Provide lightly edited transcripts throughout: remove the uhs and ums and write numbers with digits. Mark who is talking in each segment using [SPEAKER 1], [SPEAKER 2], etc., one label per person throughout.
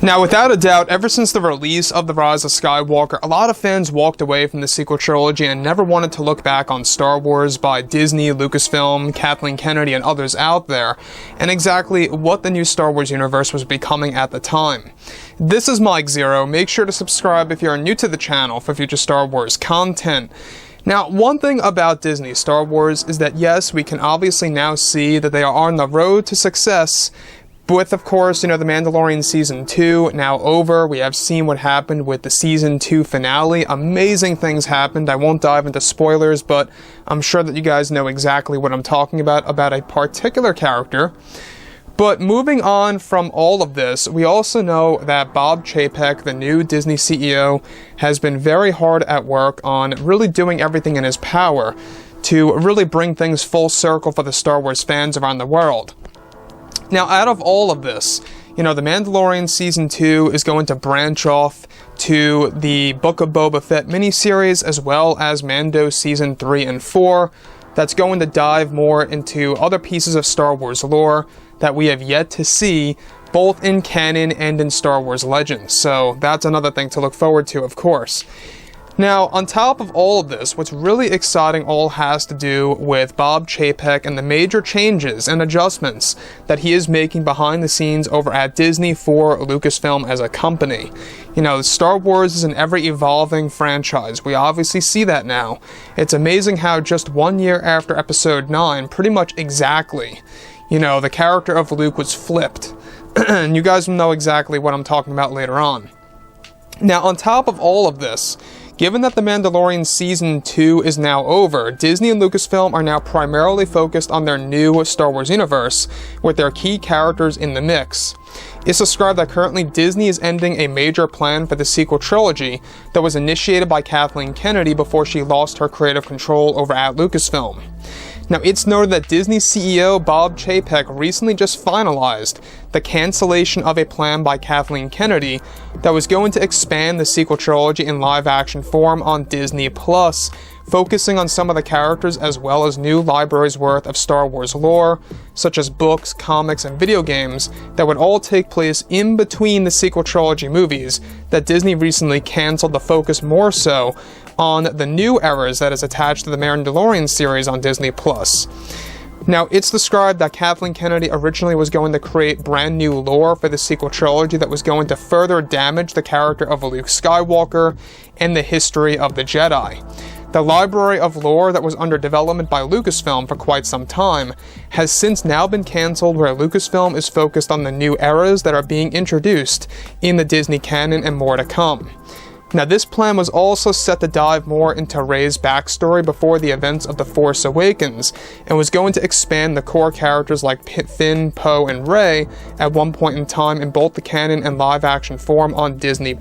[SPEAKER 1] Now, without a doubt, ever since the release of The Rise of Skywalker, a lot of fans walked away from the sequel trilogy and never wanted to look back on Star Wars by Disney, Lucasfilm, Kathleen Kennedy, and others out there, and exactly what the new Star Wars universe was becoming at the time. This is Mike Zero. Make sure to subscribe if you're new to the channel for future Star Wars content. Now, one thing about Disney Star Wars is that yes, we can obviously now see that they are on the road to success, with, of course, The Mandalorian Season 2 now over. We have seen what happened with the Season 2 finale. Amazing things happened. I won't dive into spoilers, but I'm sure that you guys know exactly what I'm talking about a particular character. But moving on from all of this, we also know that Bob Chapek, the new Disney CEO, has been very hard at work on really doing everything in his power to really bring things full circle for the Star Wars fans around the world. Now, out of all of this, The Mandalorian Season 2 is going to branch off to the Book of Boba Fett miniseries, as well as Mando Season 3 and 4. That's going to dive more into other pieces of Star Wars lore that we have yet to see, both in canon and in Star Wars Legends. So that's another thing to look forward to, of course. Now, on top of all of this, what's really exciting all has to do with Bob Chapek and the major changes and adjustments that he is making behind the scenes over at Disney for Lucasfilm as a company. Star Wars is an ever-evolving franchise. We obviously see that now. It's amazing how just 1 year after Episode 9, pretty much exactly, the character of Luke was flipped. And you guys will know exactly what I'm talking about later on. Now, on top of all of this, given that The Mandalorian Season 2 is now over, Disney and Lucasfilm are now primarily focused on their new Star Wars universe, with their key characters in the mix. It's described that currently Disney is ending a major plan for the sequel trilogy that was initiated by Kathleen Kennedy before she lost her creative control over at Lucasfilm. Now, it's noted that Disney CEO Bob Chapek recently just finalized the cancellation of a plan by Kathleen Kennedy that was going to expand the sequel trilogy in live-action form on Disney+, focusing on some of the characters as well as new libraries worth of Star Wars lore, such as books, comics, and video games that would all take place in between the sequel trilogy movies that Disney recently canceled to focus more so on the new eras that is attached to the Mandalorian series on Disney+. Now, it's described that Kathleen Kennedy originally was going to create brand new lore for the sequel trilogy that was going to further damage the character of Luke Skywalker and the history of the Jedi. The library of lore that was under development by Lucasfilm for quite some time has since now been cancelled, where Lucasfilm is focused on the new eras that are being introduced in the Disney canon and more to come. Now, this plan was also set to dive more into Rey's backstory before the events of The Force Awakens, and was going to expand the core characters like Finn, Poe, and Rey at one point in time in both the canon and live-action form on Disney+,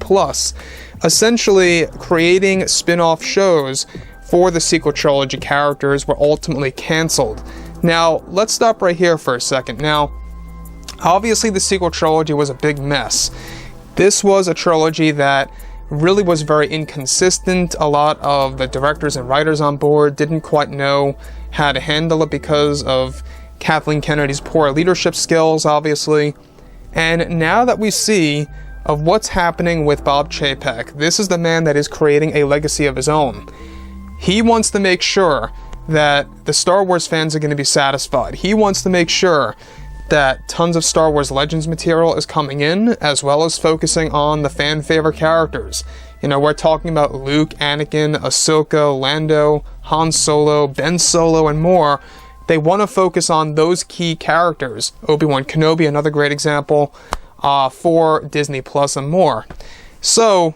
[SPEAKER 1] essentially creating spin-off shows for the sequel trilogy characters were ultimately cancelled. Now, let's stop right here for a second. Now, obviously the sequel trilogy was a big mess. This was a trilogy that really was very inconsistent. A lot of the directors and writers on board didn't quite know how to handle it because of Kathleen Kennedy's poor leadership skills, obviously. And now that we see of what's happening with Bob Chapek, this is the man that is creating a legacy of his own. He wants to make sure that the Star Wars fans are going to be satisfied. He wants to make sure that tons of Star Wars Legends material is coming in, as well as focusing on the fan favorite characters. We're talking about Luke, Anakin, Ahsoka, Lando, Han Solo, Ben Solo, and more. They want to focus on those key characters. Obi-Wan Kenobi, another great example, for Disney Plus and more. So,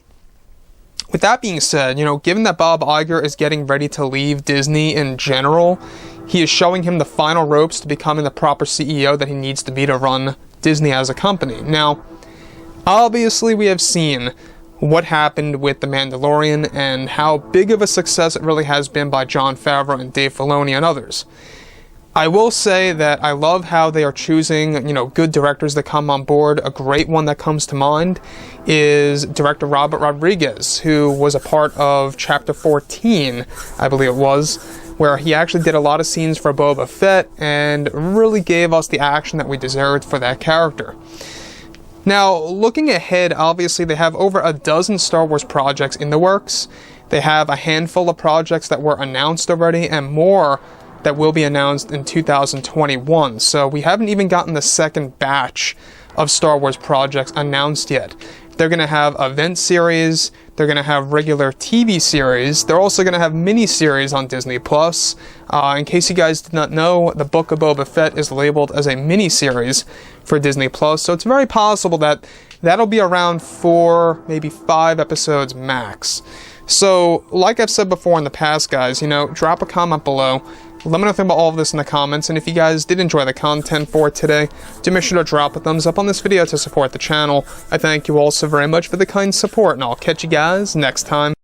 [SPEAKER 1] with that being said, given that Bob Iger is getting ready to leave Disney in general, he is showing him the final ropes to becoming the proper CEO that he needs to be to run Disney as a company. Now, obviously we have seen what happened with The Mandalorian and how big of a success it really has been by Jon Favreau and Dave Filoni and others. I will say that I love how they are choosing, good directors that come on board. A great one that comes to mind is director Robert Rodriguez, who was a part of Chapter 14, I believe it was, where he actually did a lot of scenes for Boba Fett and really gave us the action that we deserved for that character. Now, looking ahead, obviously they have over a dozen Star Wars projects in the works. They have a handful of projects that were announced already, and more that will be announced in 2021. So we haven't even gotten the second batch of Star Wars projects announced yet. They're going to have event series, they're going to have regular TV series, they're also going to have mini-series on Disney+. In case you guys did not know, the Book of Boba Fett is labeled as a mini-series for Disney+, so it's very possible that that'll be around 4, maybe 5 episodes max. So, like I've said before in the past, guys, drop a comment below. Let me know about all of this in the comments, and if you guys did enjoy the content for today, do make sure to drop a thumbs up on this video to support the channel. I thank you all so very much for the kind support, and I'll catch you guys next time.